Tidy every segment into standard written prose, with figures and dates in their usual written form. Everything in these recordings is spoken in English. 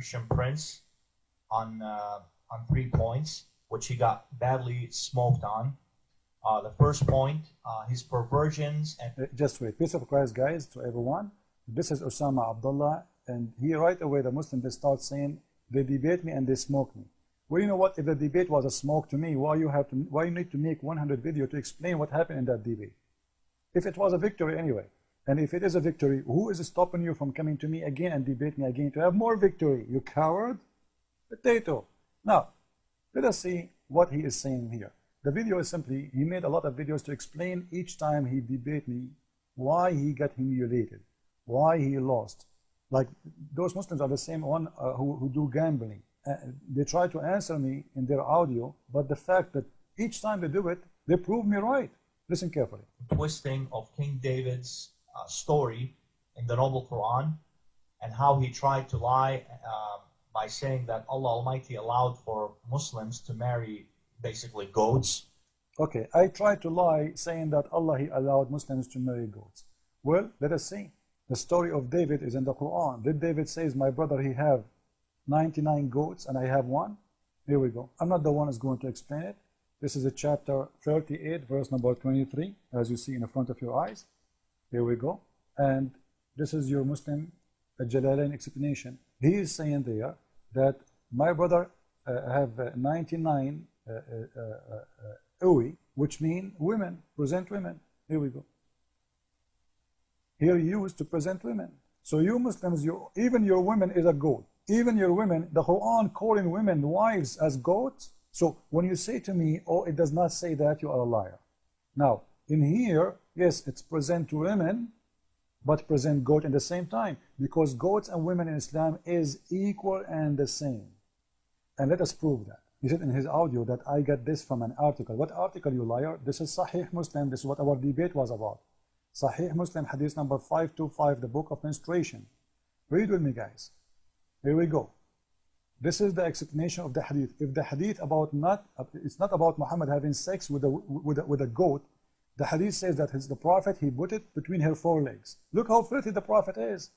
Christian Prince on 3 points, which he got badly smoked on. The first point, his perversions and Just wait. Peace of Christ, guys, to everyone. This is Osama Abdullah, and he right away, the Muslim, they start saying, they debate me and they smoke me. Well, you know what? If the debate was a smoke to me, why you need to make 100 video to explain what happened in that debate? If it was a victory anyway, and if it is a victory, who is stopping you from coming to me again and debate me again to have more victory? You coward? Potato. Now, let us see what he is saying here. The video is simply, he made a lot of videos to explain each time he debate me why he got humiliated, why he lost. Like those Muslims are the same one who do gambling. They try to answer me in their audio, but the fact that each time they do it, they prove me right. Listen carefully. Twisting of King David's story in the Noble Quran, and how he tried to lie by saying that Allah Almighty allowed for Muslims to marry basically goats. Okay, I tried to lie saying that Allah, he allowed Muslims to marry goats. Well, let us see. The story of David is in the Quran. Did David says, my brother, he have 99 goats and I have one? Here we go. I'm not the one who's going to explain it. This is a chapter 38, verse number 23, as you see in the front of your eyes. Here we go. And this is your Muslim Jalalain explanation. He is saying there that my brother have 99 Uwi, which mean women, present women. Here we go. Here used to present women. So you Muslims, even your women is a goat. Even your women, the Quran calling women wives as goats. So when you say to me, oh, it does not say that, you are a liar. Now, in here, yes, it's present women, but present goat in the same time, because goats and women in Islam is equal and the same. And let us prove that. He said in his audio that I got this from an article. What article, you liar? This is Sahih Muslim. This is what our debate was about. Sahih Muslim, hadith number 525, the book of menstruation. Read with me, guys. Here we go. This is the explanation of the hadith. If the hadith about it's not about Muhammad having sex with a goat, the hadith says that the prophet, he put it between her forelegs. Look how filthy the prophet is.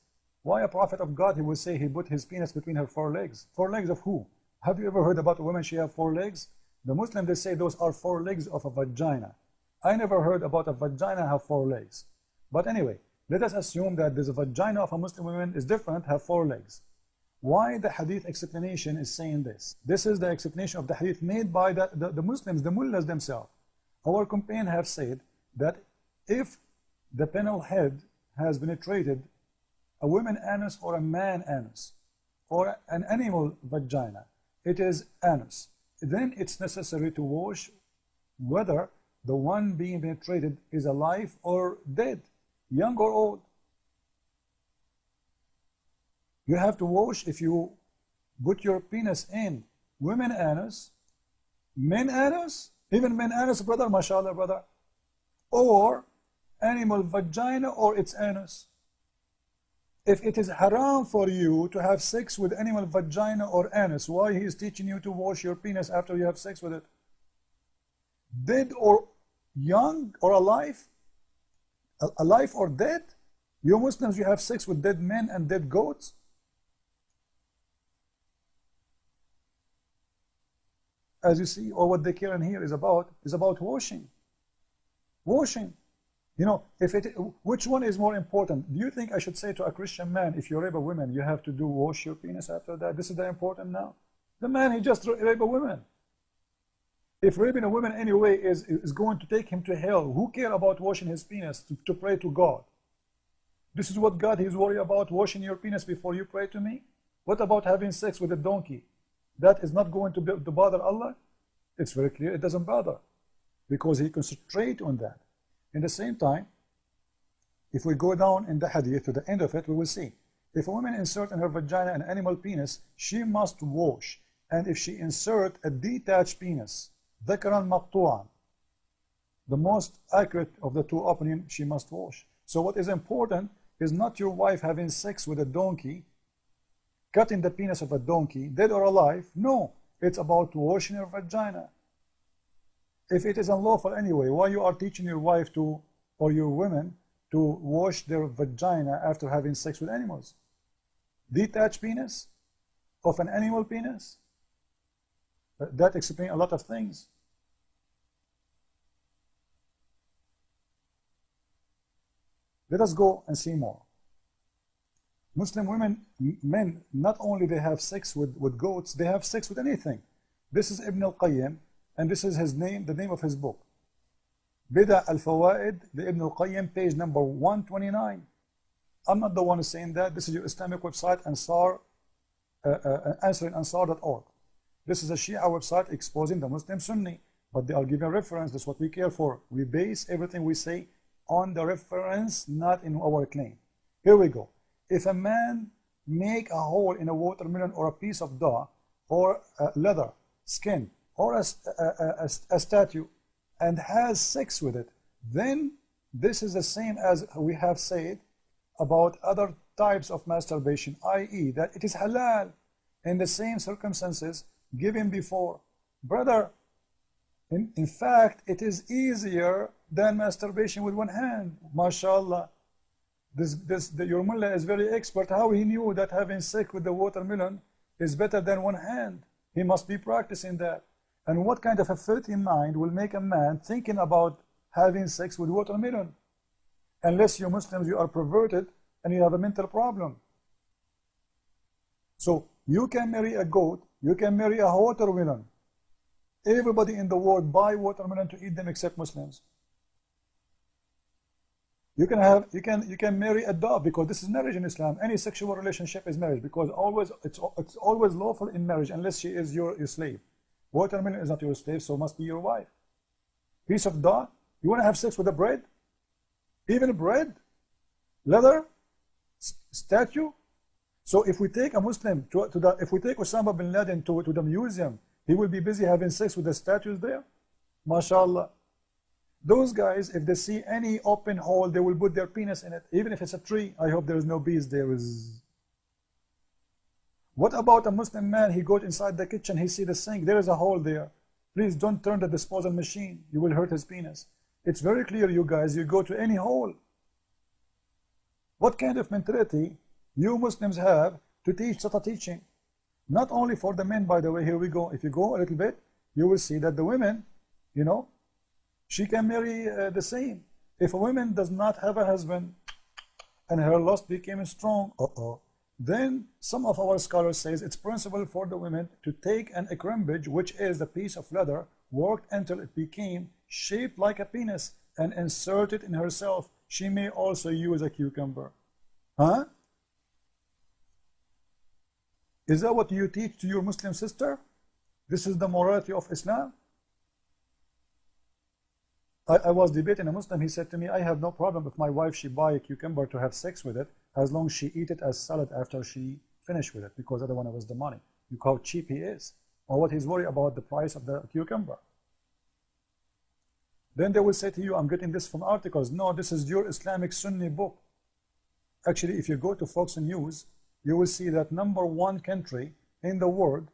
Why a prophet of God, he will say he put his penis between her forelegs? Forelegs of who? Have you ever heard about a woman, she have 4 legs? The Muslim, they say those are 4 legs of a vagina. I never heard about a vagina have 4 legs. But anyway, let us assume that this vagina of a Muslim woman is different, have 4 legs. Why the hadith explanation is saying this? This is the explanation of the hadith made by the Muslims, the mullahs themselves. Our companion have said that if the penile head has penetrated a woman anus or a man anus, or an animal vagina, it is anus, then it's necessary to wash whether the one being penetrated is alive or dead, young or old. You have to wash if you put your penis in women anus, men anus, even men anus, brother, mashallah, brother, or animal vagina or its anus. If it is haram for you to have sex with animal vagina or anus, why he is teaching you to wash your penis after you have sex with it? Dead or young or alive? Alive or dead? You Muslims, you have sex with dead men and dead goats? As you see, or what the Quran here is about washing. Washing. You know, which one is more important? Do you think I should say to a Christian man, if you rape a woman, you have to wash your penis after that? This is the important now. The man, he just raped a woman. If raping a woman anyway is going to take him to hell, who care about washing his penis to pray to God? This is what God is worried about, washing your penis before you pray to me? What about having sex with a donkey? That is not going to bother Allah? It's very clear, it doesn't bother, because he concentrates on that. In the same time, if we go down in the hadith to the end of it, we will see. If a woman insert in her vagina an animal penis, she must wash. And if she insert a detached penis, dhakaran maqtu'an, the most accurate of the 2 opinions, she must wash. So what is important is not your wife having sex with a donkey, cutting the penis of a donkey, dead or alive. No, it's about washing her vagina. If it is unlawful anyway, why you are teaching your wife to, or your women, to wash their vagina after having sex with animals? Detached penis of an animal penis? That explains a lot of things. Let us go and see more. Muslim women, men, not only they have sex with goats, they have sex with anything. This is Ibn al-Qayyim, and this is his name, the name of his book. Bida al-Fawaid, the Ibn al-Qayyim, page number 129. I'm not the one saying that. This is your Islamic website, Ansar, answeringansar.org. This is a Shia website exposing the Muslim Sunni, but they are giving reference. That's what we care for. We base everything we say on the reference, not in our claim. Here we go. If a man make a hole in a watermelon or a piece of dough or leather, skin, or a statue, and has sex with it, then this is the same as we have said about other types of masturbation, i.e. that it is halal in the same circumstances given before. Brother, in fact, it is easier than masturbation with one hand. MashaAllah. Your mullah is very expert. How he knew that having sex with the watermelon is better than one hand? He must be practicing that. And what kind of a filthy mind will make a man thinking about having sex with watermelon? Unless you Muslims, you are perverted and you have a mental problem. So you can marry a goat, you can marry a watermelon. Everybody in the world buy watermelon to eat them except Muslims. You can marry a dove, because this is marriage in Islam. Any sexual relationship is marriage, because it's always lawful in marriage unless she is your slave. Watermelon is not your slave, so must be your wife. Piece of dove, you want to have sex with a bread? Even bread? Leather? Statue? So if we take a Muslim if we take Osama bin Laden to the museum, he will be busy having sex with the statues there? MashaAllah. Those guys, if they see any open hole, they will put their penis in it, even if it's a tree. I hope there is no bees there. What about a Muslim man? He goes inside the kitchen, he see the sink, there is a hole there. Please don't turn the disposal machine. You will hurt his penis. It's very clear, you guys, you go to any hole. What kind of mentality you Muslims have to teach such a teaching? Not only for the men, by the way. Here we go. If you go a little bit, you will see that the women, you know, she can marry the same. If a woman does not have a husband and her lust became strong, then some of our scholars says it's possible for the women to take an ikrimbij, which is a piece of leather, worked until it became shaped like a penis, and insert it in herself. She may also use a cucumber. Huh? Is that what you teach to your Muslim sister? This is the morality of Islam? I was debating a Muslim. He said to me, I have no problem if my wife, she buy a cucumber to have sex with it, as long as she eat it as salad after she finish with it, because I don't want to waste the money. Look how cheap he is, or what he's worried about the price of the cucumber. Then they will say to you, I'm getting this from articles. No, this is your Islamic Sunni book. Actually, if you go to Fox News, you will see that #1 country in the world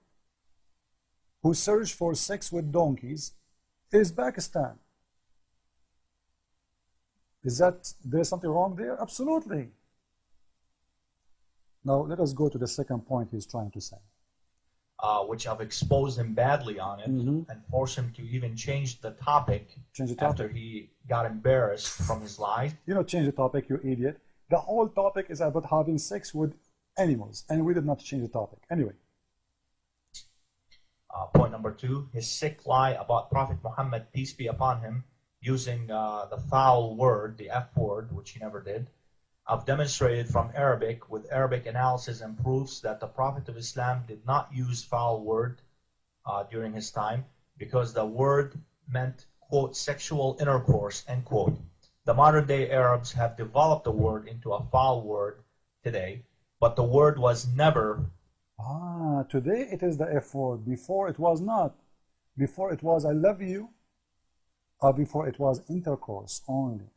who search for sex with donkeys is Pakistan. Is that there's something wrong there? Absolutely. Now let us go to the second point he's trying to say. Which I've exposed him badly on it, and forced him to even change the topic, after he got embarrassed from his lies. You know, change the topic, you idiot. The whole topic is about having sex with animals, and we did not change the topic. Anyway. Point number 2, his sick lie about Prophet Muhammad, peace be upon him, using the foul word, the F word, which he never did. I've demonstrated from Arabic, with Arabic analysis and proofs, that the Prophet of Islam did not use foul word during his time, because the word meant, quote, sexual intercourse, end quote. The modern day Arabs have developed the word into a foul word today, but the word was never. Today it is the F word. Before it was not. Before it was I love you. Before it was intercourse only.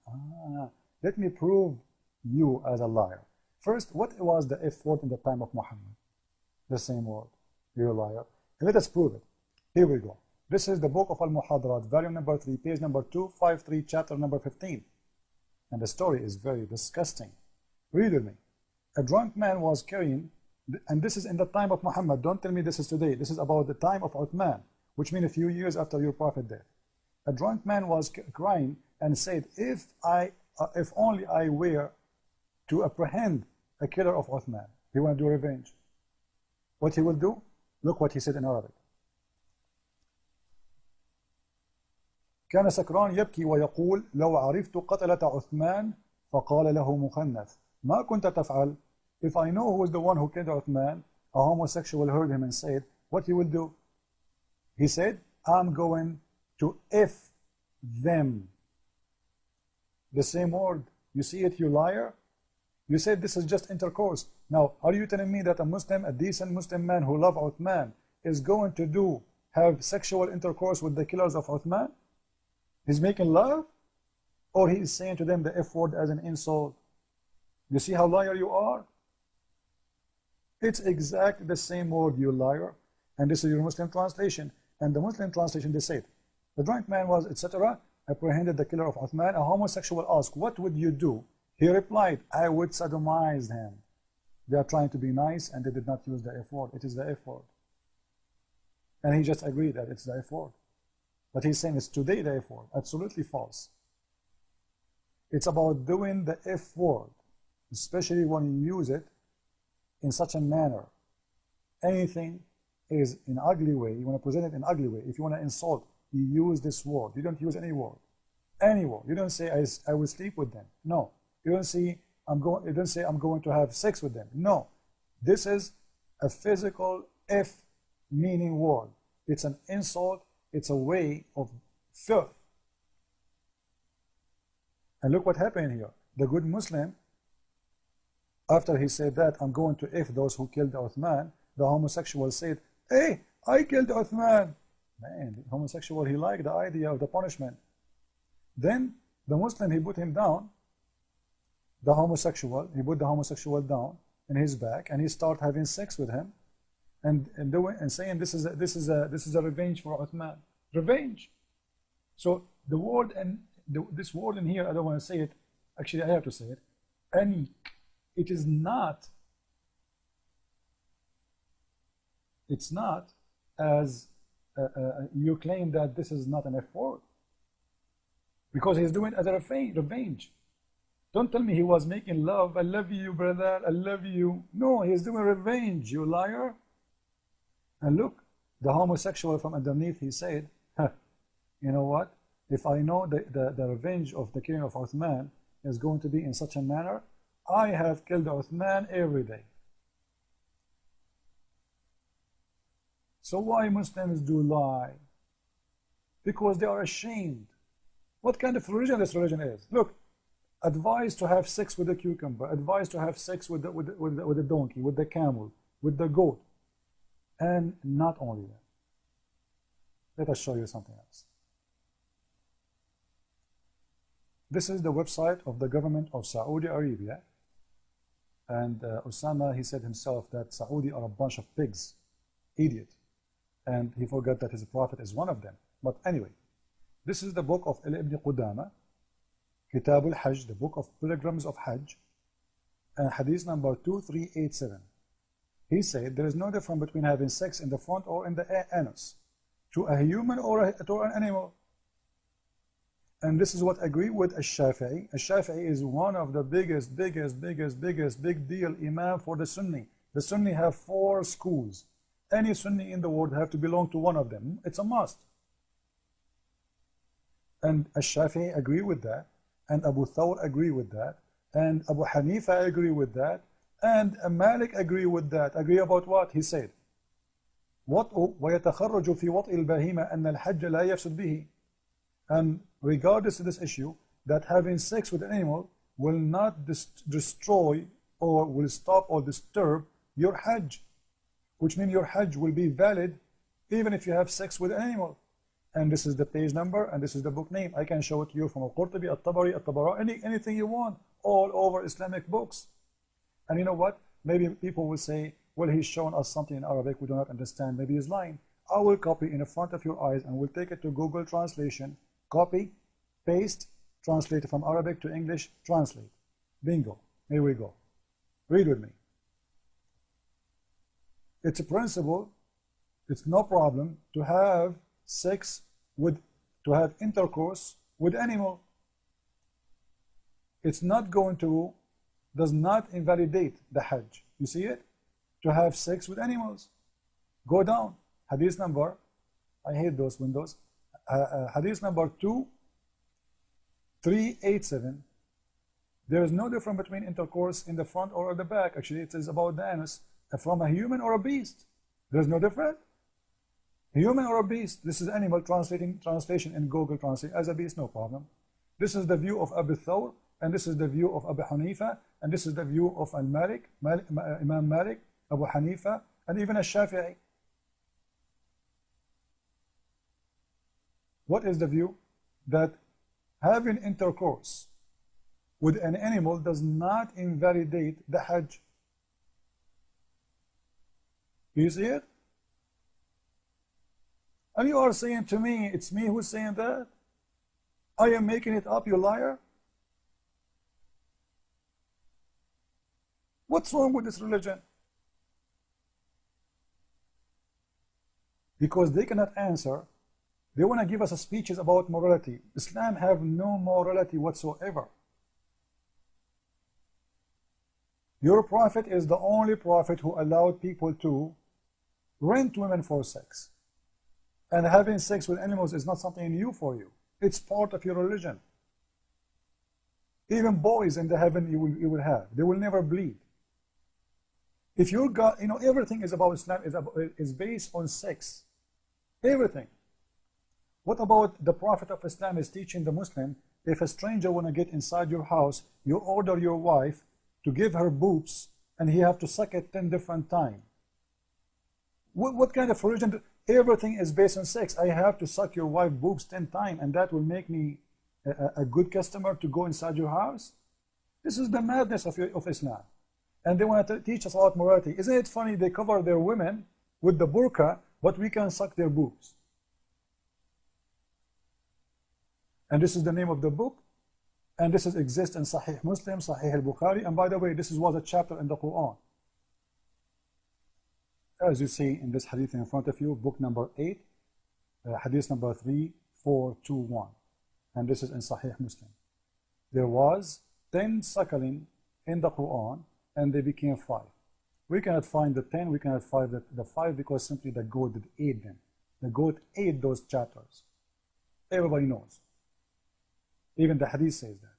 Let me prove you as a liar. First, what was the F word in the time of Muhammad? The same word. You're a liar. And let us prove it. Here we go. This is the book of Al-Muhadarat, volume number 3, page number 253, chapter number 15. And the story is very disgusting. Read with me. A drunk man was carrying And this is in the time of Muhammad. Don't tell me this is today. This is about the time of Uthman, which means a few years after your prophet death. A drunk man was crying and said, if only I were to apprehend a killer of Uthman. He want to do revenge. What he will do? Look what he said in Arabic. كان سكران يبكي ويقول لو عرفت قتلة عثمان فقال له مخنث ما كنت تفعل. If I know who is the one who killed Uthman, a homosexual heard him and said, what he will do? He said, I'm going to F them. The same word. You see it, you liar? You said this is just intercourse. Now, are you telling me that a Muslim, a decent Muslim man who loves Uthman, is going to have sexual intercourse with the killers of Uthman? He's making love? Or he is saying to them the F word as an insult? You see how liar you are? It's exactly the same word, you liar. And this is your Muslim translation. And the Muslim translation, they said, the drunk man was, etc., apprehended the killer of Uthman. A homosexual asked, what would you do? He replied, I would sodomize him. They are trying to be nice, and they did not use the F word. It is the F word. And he just agreed that it's the F word. But he's saying it's today the F word. Absolutely false. It's about doing the F word, especially when you use it in such a manner. Anything is in ugly way. You want to present it in ugly way. If you want to insult, you use this word. You don't use any word. Any word. You don't say I will sleep with them. No. You don't say I'm going to have sex with them. No. This is a physical F meaning word. It's an insult. It's a way of filth. And look what happened here. The good Muslim, after he said that, I'm going to F those who killed Uthman, the homosexual said, hey, I killed Uthman. Man, the homosexual, he liked the idea of the punishment. Then the Muslim, he put him down, the homosexual, he put the homosexual down in his back, and he started having sex with him, and saying this is a revenge for Uthman. Revenge. So the word and this word in here, I don't want to say it. Actually, I have to say it. Anik. It is not. It's not as you claim that this is not an F word, because he's doing it as a revenge. Don't tell me he was making love. I love you, brother. I love you. No, he's doing revenge, you liar. And look, the homosexual from underneath, he said, you know what? If I know the revenge of the killing of Uthman is going to be in such a manner, I have killed Uthman every day. So why Muslims do lie? Because they are ashamed. What kind of religion this religion is? Look, advised to have sex with the cucumber, advised to have sex with the donkey, with the camel, with the goat, and not only that. Let us show you something else. This is the website of the government of Saudi Arabia, and Osama, he said himself that Saudi are a bunch of pigs, idiot, and he forgot that his prophet is one of them. But anyway, this is the book of Ibn Qudama, Kitab al-Hajj, the book of pilgrims of Hajj, and hadith number 2387. He said there is no difference between having sex in the front or in the anus to a human or to an animal. And this is what I agree with Al-Shafi'i. Al-Shafi'i is one of the biggest big deal imam for the Sunni. The Sunni have 4 schools. Any Sunni in the world have to belong to one of them. It's a must. And Al-Shafi'i agree with that, and Abu Thawr agree with that, and Abu Hanifa agree with that, and Malik agree with that. Agree about what? He said, وَيَتَخَرَّجُ فِي وَطْءِ الْبَهِيمَةِ أَنَّ الْحَجَّ لَا يَفْسُدْ بِهِ. And regardless of this issue, that having sex with an animal will not destroy or will stop or disturb your Hajj, which means your Hajj will be valid even if you have sex with an animal. And this is the page number, and this is the book name. I can show it to you from Al-Qurtubi, Al-Tabari, Al-Tabarani, anything you want, all over Islamic books. And you know what? Maybe people will say, well, he's shown us something in Arabic we do not understand. Maybe he's lying. I will copy in front of your eyes, and we'll take it to Google Translation. Copy, paste, translate from Arabic to English, translate. Bingo. Here we go. Read with me. It's a principle. It's no problem to have sex with, to have intercourse with animal. It's not going to, does not invalidate the Hajj. You see it? To have sex with animals. Go down. Hadith number, I hate those windows. Hadith number 2387. There is no difference between intercourse in the front or at the back. Actually, it is about the anus from a human or a beast. There's no difference. Human or a beast. This is animal translation in Google Translate. As a beast, no problem. This is the view of Abu Thawr, and this is the view of Abu Hanifa, and this is the view of Imam Malik, Abu Hanifa, and even Al-Shafi'i. What is the view? That having intercourse with an animal does not invalidate the Hajj. Do you see it? And you are saying to me, it's me who's saying that? I am making it up, you liar? What's wrong with this religion? Because they cannot answer. They want to give us speeches about morality. Islam have no morality whatsoever. Your prophet is the only prophet who allowed people to rent women for sex. And having sex with animals is not something new for you. It's part of your religion. Even boys in the heaven you will have. They will never bleed. If you got, you know, everything is about Islam is based on sex. Everything. What about the Prophet of Islam is teaching the Muslim, if a stranger want to get inside your house, you order your wife to give her boobs, and he have to suck it 10 different times. What kind of religion? Everything is based on sex. I have to suck your wife boobs 10 times, and that will make me a good customer to go inside your house? This is the madness of Islam. And they want to teach us about morality. Isn't it funny? They cover their women with the burqa, but we can suck their boobs. And this is the name of the book. And this exists in Sahih Muslim, Sahih al-Bukhari. And by the way, this was a chapter in the Quran. As you see in this hadith in front of you, book number 8, hadith number 3421. And this is in Sahih Muslim. There was 10 suckling in the Quran, and they became 5. We cannot find the 10, we cannot find the 5 because simply the goat did ate them. The goat ate those chapters. Everybody knows. Even the hadith says that.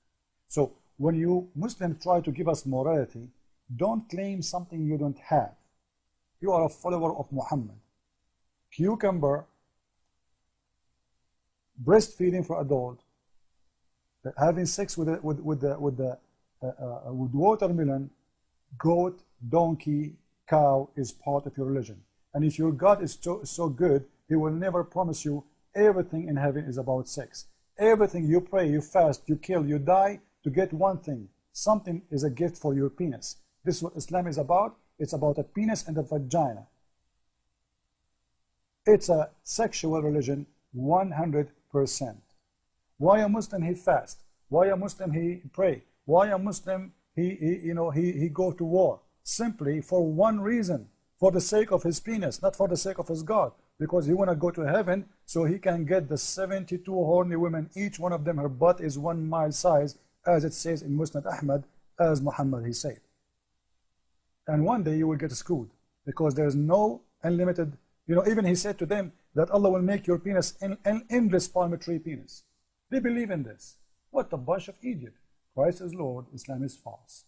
So when you Muslims try to give us morality, don't claim something you don't have. You are a follower of Muhammad. Cucumber, breastfeeding for adult, having sex with watermelon, goat, donkey, cow is part of your religion. And if your God is so good, he will never promise you everything in heaven is about sex. Everything you pray, you fast, you kill, you die to get one thing. Something is a gift for your penis. This is what Islam is about. It's about a penis and a vagina. It's a sexual religion, 100%. Why a Muslim he fast? Why a Muslim he pray? Why a Muslim he go to war? Simply for one reason, for the sake of his penis, not for the sake of his God. Because he want to go to heaven so he can get the 72 horny women. Each one of them, her butt is 1 mile size, as it says in Musnad Ahmad, as Muhammad he said. And one day you will get screwed because there is no unlimited, even he said to them that Allah will make your penis an endless palm tree penis. They believe in this. What a bunch of idiots. Christ is Lord, Islam is false.